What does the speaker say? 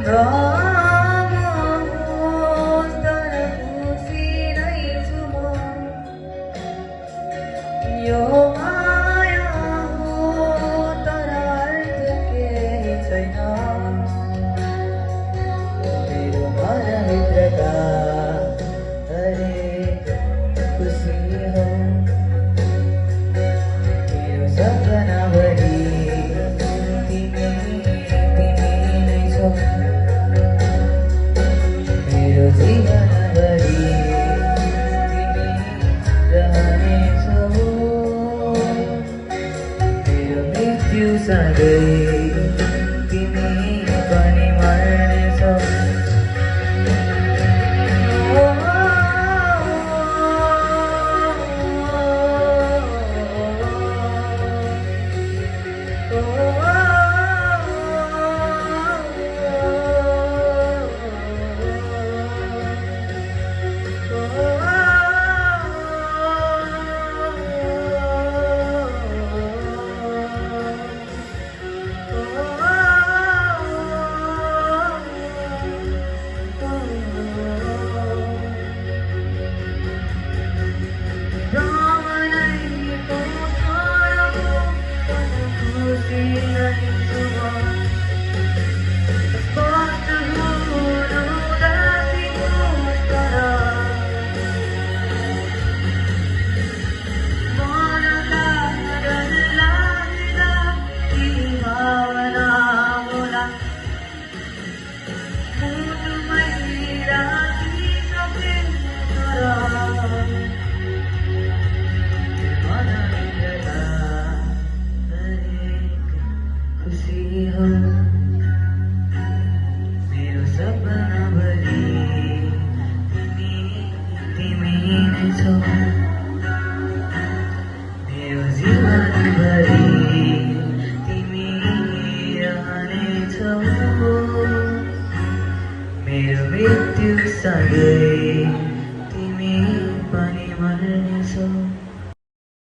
रहोस् तर खुसी नै छु म यो माया हो तर अर्थ केही छैन मेरो मनभित्रका हरेक खुसी हो मेरो सपनाभरि तिमी नै छौ मेरो जीवनभरि तिमी रहनेछौ मेरो मृत्युसँगै तिमी पनि मर्नेछौ मेरो सपनाभरि तिमी नै छौ मेरो जीवनभरि तिमी रहनेछौ मेरो मृत्युसँगै